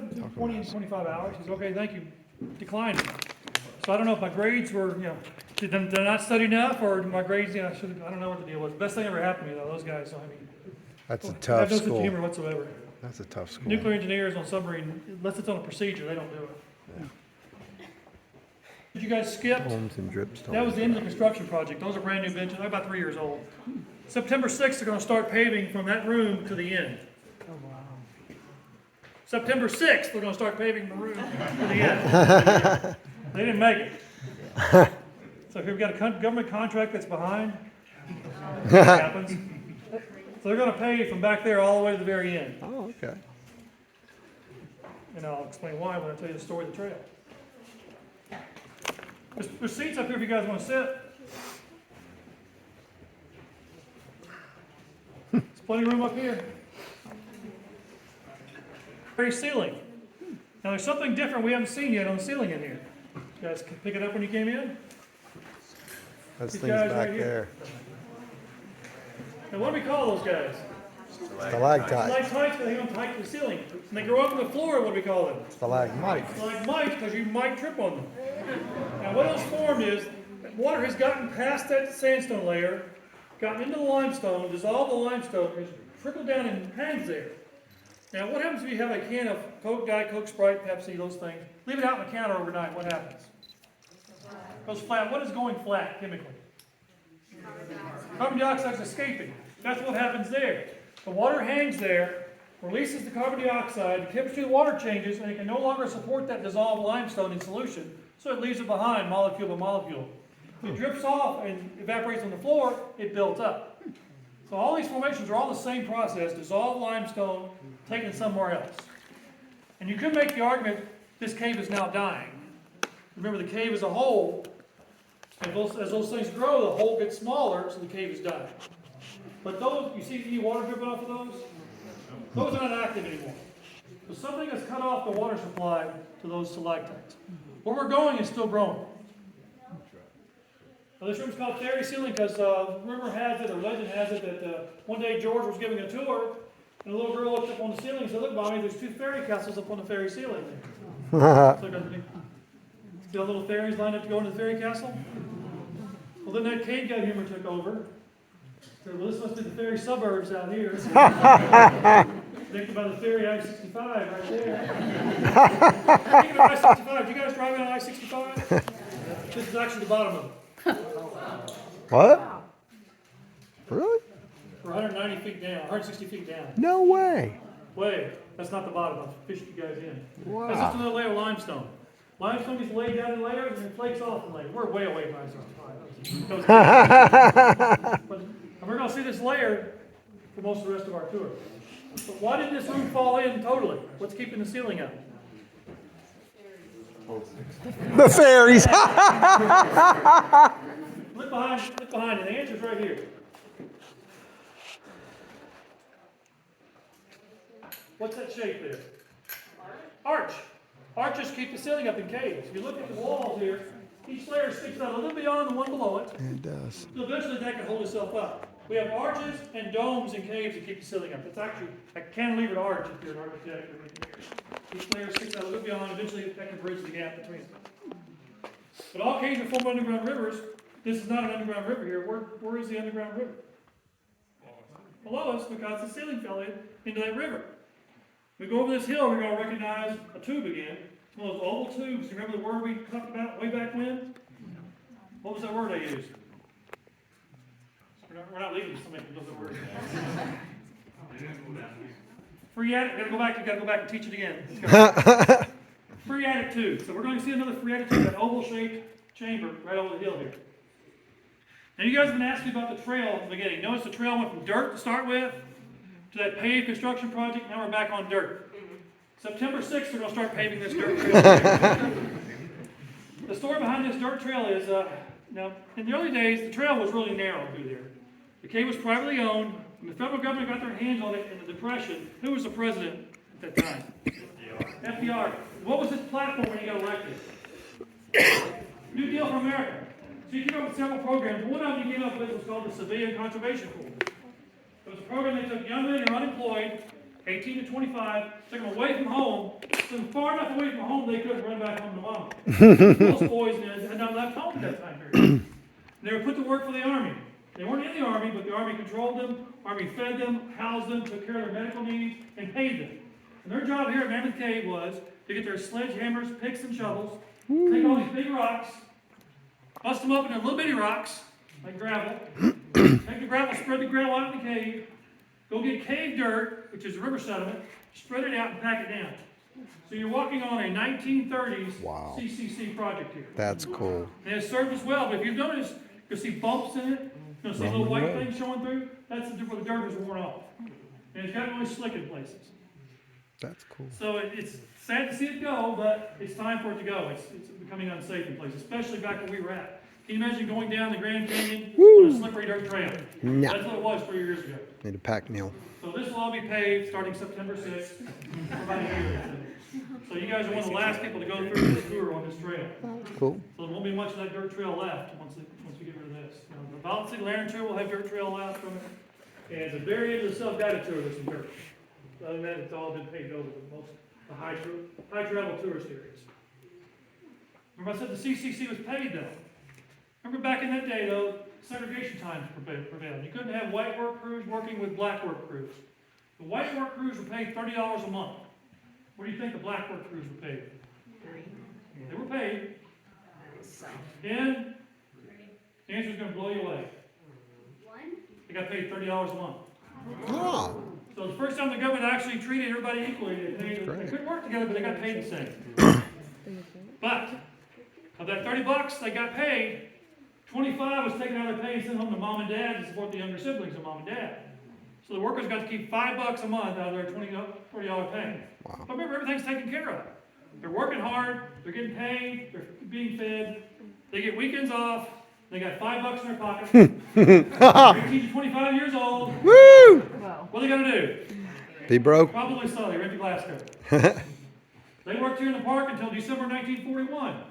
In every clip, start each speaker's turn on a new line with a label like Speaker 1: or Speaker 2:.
Speaker 1: said 20 and 25 hours. He said, okay, thank you. Declined it. So I don't know if my grades were, did I not study enough, or my grades, I don't know what the deal was. Best thing ever happened to me, though, those guys. So, I mean,
Speaker 2: That's a
Speaker 1: I have
Speaker 2: tough
Speaker 1: no sense of
Speaker 2: school.
Speaker 1: humor whatsoever.
Speaker 2: That's a tough school.
Speaker 1: Nuclear engineers on submarine, unless it's on a procedure, they don't do it.
Speaker 2: Yeah.
Speaker 1: Did you guys skip?
Speaker 2: Homes and dripstones.
Speaker 1: That was the end of the construction project. Those are brand new benches. They're about 3 years old. September 6th, they're going to start paving from that room to the end. September 6th, we're going to start paving the room to the end. They didn't make it. So if you've got a government contract that's behind, that happens. So they're going to pave from back there all the way to the very end.
Speaker 2: Oh, okay.
Speaker 1: And I'll explain why when I tell you the story of the trail. There's seats up here if you guys want to sit. There's plenty of room up here. Very ceiling. Now there's something different we haven't seen yet on the ceiling in here. You guys can pick it up when you came in?
Speaker 2: Those
Speaker 1: These
Speaker 2: things
Speaker 1: guys
Speaker 2: back
Speaker 1: right here.
Speaker 2: there.
Speaker 1: Now what do we call those guys?
Speaker 2: Stalactites.
Speaker 1: Stalactites, they hang on tight to the ceiling. And they grow up on the floor, what do we call them?
Speaker 2: Stalagmites.
Speaker 1: Stalagmites, because you might trip on them. Now what those formed is, water has gotten past that sandstone layer, gotten into the limestone, dissolved the limestone, has trickled down and hangs there. Now what happens if you have a can of Coke, Diet Coke, Sprite, Pepsi, those things, leave it out on the counter overnight, what happens? It goes flat. What is going flat chemically? Carbon dioxide is escaping. That's what happens there. The water hangs there, releases the carbon dioxide, the chemistry of the water changes, and it can no longer support that dissolved limestone in solution, so it leaves it behind molecule by molecule. It drips off and evaporates on the floor, it built up. So all these formations are all the same process, dissolved limestone taken somewhere else. And you could make the argument this cave is now dying. Remember, the cave is a hole, and as those things grow, the hole gets smaller, so the cave is dying. But those, you see any water dripping off of those? Those are not active anymore. So something has cut off the water supply to those stalactites. Where we're going is still growing. Now, this room's called Fairy Ceiling because rumor has it, or legend has it, that one day George was giving a tour, and a little girl looked up on the ceiling and said, "Look, Mommy, there's 2 fairy castles up on the fairy ceiling there." See all little fairies lined up to go into the fairy castle? Well, then that cave guy humor took over. Said, well, this must be the fairy suburbs out here. Thinking about the fairy I-65 right there. Speaking of I-65, do you guys drive on I-65? This is actually the bottom of it.
Speaker 2: What? Really?
Speaker 1: We're 190 feet down, 160 feet down.
Speaker 2: No way.
Speaker 1: Way. That's not the bottom. I'll fish you guys in.
Speaker 2: Wow.
Speaker 1: That's just another layer of limestone. Limestone gets laid down in layers and it flakes off in layers. We're way away from I-65. But we're going to see this layer for most of the rest of our tour. But why did this roof fall in totally? What's keeping the ceiling up?
Speaker 2: The fairies.
Speaker 1: Look behind, and the answer's right here. What's that shape there? Arch. Arches keep the ceiling up in caves. If you look at the walls here, each layer sticks out a little beyond the one below it.
Speaker 2: It does.
Speaker 1: So eventually that can hold itself up. We have arches and domes in caves that keep the ceiling up. It's actually a cantilevered arch if you're an architect or engineer. Each layer sticks out a little beyond, eventually that can bridge the gap between them. But all caves are formed by underground rivers. This is not an underground river here. Where is the underground river? Below us, because the ceiling fell into that river. We go over this hill, we're going to recognize a tube again. One of those oval tubes. You remember the word we talked about way back when? What was that word I used? We're not leaving somebody who knows that word. Phreatic. You gotta go back and teach it again. Phreatic tube. So we're going to see another phreatic tube, that oval-shaped chamber right over the hill here. Now you guys have been asking about the trail at the beginning. Notice the trail went from dirt to start with to that paved construction project. Now we're back on dirt. September 6th, we're going to start paving this dirt trail. The story behind this dirt trail is, now, in the early days, the trail was really narrow through there. The cave was privately owned. When the federal government got their hands on it in the Depression, who was the president at that time? FDR. What was his platform when he got elected? New Deal for America. So he came up with several programs. One of them he came up with was called the Civilian Conservation Corps. It was a program that took young men who were unemployed, 18 to 25, took them away from home, so far enough away from home they couldn't run back home to mama. Most boys had not left home at that time period. And they were put to work for the Army. They weren't in the Army, but the Army controlled them, Army fed them, housed them, took care of their medical needs, and paid them. And their job here at Mammoth Cave was to get their sledgehammers, picks, and shovels, take all these big rocks, bust them up into little bitty rocks, like gravel, take the gravel, spread the gravel out in the cave, go get cave dirt, which is river sediment, spread it out and pack it down. So you're walking on a 1930s
Speaker 2: Wow.
Speaker 1: CCC project here.
Speaker 2: That's cool.
Speaker 1: And it served us well, but if you've noticed, you'll see bumps in it, you'll see little white
Speaker 2: Road.
Speaker 1: things showing through, that's where the dirt was worn off. And it's gotten really slick in places.
Speaker 2: That's cool.
Speaker 1: So it's sad to see it go, but it's time for it to go. It's becoming unsafe in places, especially back where we were at. Can you imagine going down the Grand Canyon on a slippery dirt trail?
Speaker 2: No.
Speaker 1: That's what it was 3 years ago.
Speaker 2: Need a pack meal.
Speaker 1: So this will all be paved starting September 6th for about a year. So you guys are one of the last people to go through this tour on this trail.
Speaker 2: Cool.
Speaker 1: So there won't be much of that dirt trail left once we get rid of this. The Valencia Laren Trail will have dirt trail left from it. And at the very end of the self-guided tour, there's some dirt. Other than that, it's all been paved over with most the high travel tourist areas. Remember I said the CCC was paid though. Remember back in that day though, segregation times prevailed. You couldn't have white work crews working with black work crews. The white work crews were paid $30 a month. What do you think the black work crews were paid? They were paid. And the answer is going to blow you away. They got paid $30 a month.
Speaker 2: Oh.
Speaker 1: So the first time the government actually treated everybody equally, they couldn't work together, but they got paid the same. But of that $30 they got paid, 25 was taken out of their pay and sent home to mom and dad to support the younger siblings of mom and dad. So the workers got to keep $5 a month out of their $40 pay.
Speaker 2: Wow.
Speaker 1: But remember, everything's taken care of. They're working hard, they're getting paid, they're being fed, they get weekends off, they got $5 in their pocket. They're 18 to 25 years old.
Speaker 2: Woo!
Speaker 1: What are they gonna do?
Speaker 2: Be broke.
Speaker 1: Probably so, they rent the glass cover. They worked here in the park until December 1941.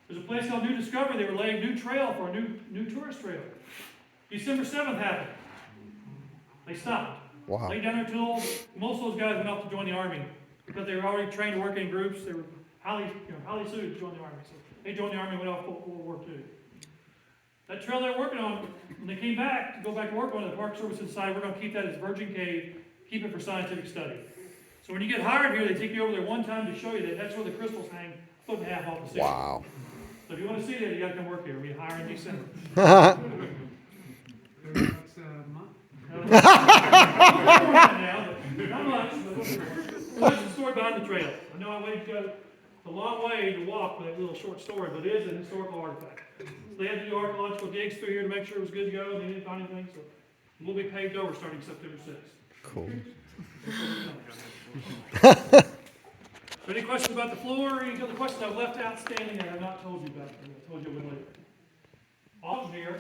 Speaker 1: There's a place called New Discovery. They were laying new trail for a new tourist trail. December 7th happened. They stopped.
Speaker 2: Wow.
Speaker 1: Laid down their tools. Most of those guys went off to join the Army because they were already trained to work in groups. They were highly suited to join the Army. So they joined the Army and went off World War II. That trail they were working on, when they came back to go back to work on it, the Park Service decided we're going to keep that as Virgin Cave, keep it for scientific study. So when you get hired here, they take you over there one time to show you that that's where the crystals hang, a foot and a half off the ceiling.
Speaker 2: Wow.
Speaker 1: So if you want to see that, you got to come work here. We hire in December. Not much, but that's the story behind the trail. I know I waited a long way to walk with that little short story, but it is an historical artifact. So they had to do archaeological digs through here to make sure it was good to go, and they didn't find anything, so it will be paved over starting September 6th.
Speaker 2: Cool.
Speaker 1: Any questions about the floor, or any other questions I've left outstanding that I've not told you about? I told you a little later. Off here,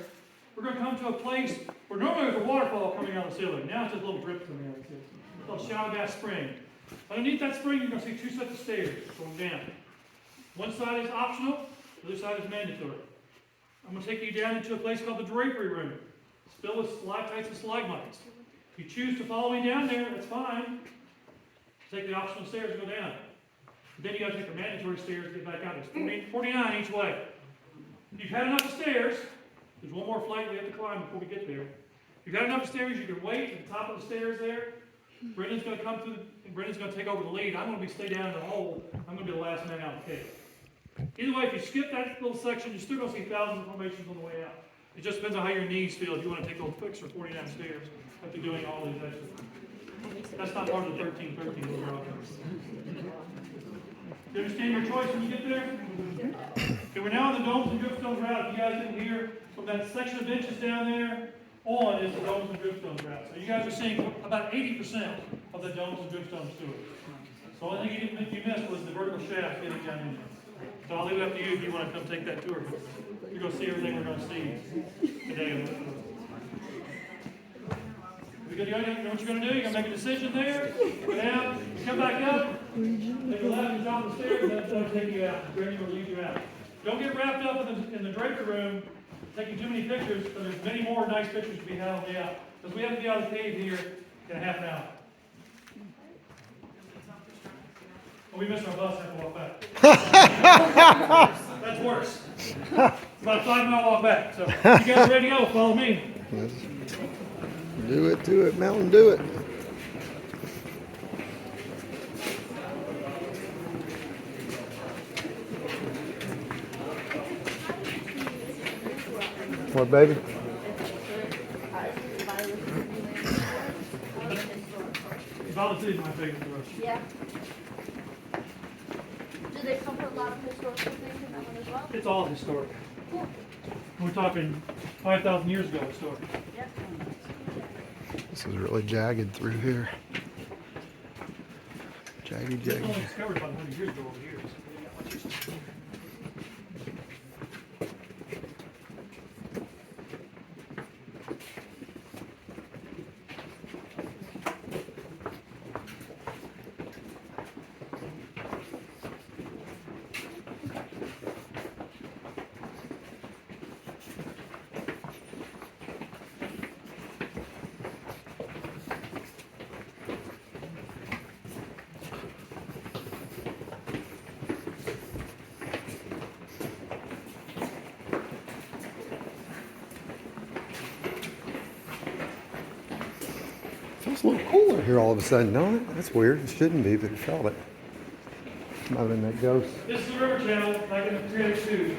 Speaker 1: we're going to come to a place where normally there's a waterfall coming out of the ceiling. Now it's just a little drip coming out of the ceiling. It's called Shallow Gas Spring. Underneath that spring, you're going to see two sets of stairs going down. One side is optional, the other side is mandatory. I'm going to take you down into a place called the Drapery Room. It's filled with stalactites and stalagmites. If you choose to follow me down there, that's fine. Take the optional stairs and go down. Then you got to take the mandatory stairs to get back out. It's 49 each way. If you've had enough of stairs, there's one more flight we have to climb before we get there. If you've had enough of stairs, you can wait at the top of the stairs there. Brendan's going to come through, and Brendan's going to take over the lead. I'm going to stay down in the hole. I'm going to be the last man out of the cave. Either way, if you skip that little section, you're still going to see thousands of formations on the way out. It just depends on how your knees feel. If you want to take those extra 49 stairs after doing all these extras. That's not part of the 1313 we're all doing. You understand your choice when you get there? Okay, we're now on the domes and dripstones route. If you guys didn't hear, from that section of benches down there on is the domes and dripstones route. So you guys are seeing about 80% of the domes and dripstones to it. So the only thing you missed was the vertical shaft getting down in there. So I'll leave it up to you if you want to come take that tour. You're going to see everything we're going to see today. You know what you're going to do? You're going to make a decision there, go down, come back up, take a left and top of the stairs, and that's going to take you out. Brendan will lead you out. Don't get wrapped up in the draper room, taking too many pictures, because there's many more nice pictures to be had on the way out. Because we have to be out of the cave here in a half an hour. We missed our bus and have to walk back. That's worse. It's about a 5-mile walk back, so you guys are ready to go, follow me.
Speaker 2: Do it, Mountain, do it. What, baby?
Speaker 1: Violet is my favorite for us.
Speaker 3: Yeah. Do they come with a lot of historical things in that one as well?
Speaker 1: It's all historic.
Speaker 3: Cool.
Speaker 1: We're talking 5,000 years ago historic.
Speaker 3: Yep.
Speaker 2: This is really jagged through here. Jaggy,
Speaker 1: It's only
Speaker 2: jaggy.
Speaker 1: discovered about 100 years ago over here.
Speaker 2: Feels a little cooler here all of a sudden, don't it? That's weird. It shouldn't be, but it felt it. Might have been that ghost.
Speaker 1: This is the river channel back in the 302.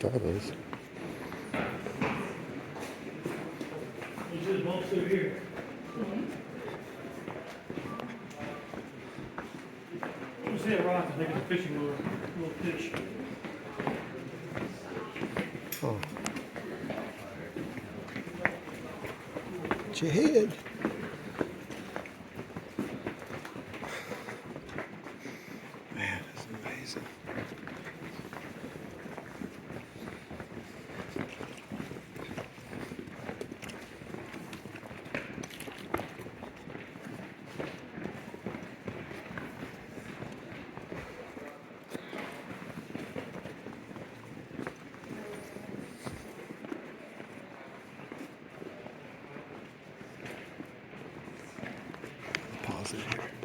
Speaker 2: That is.
Speaker 1: You see the boats through here. You see that rock, I think it's a fishing lure, a little fish.
Speaker 2: Oh. It's your head. Man, that's amazing. Pause it here.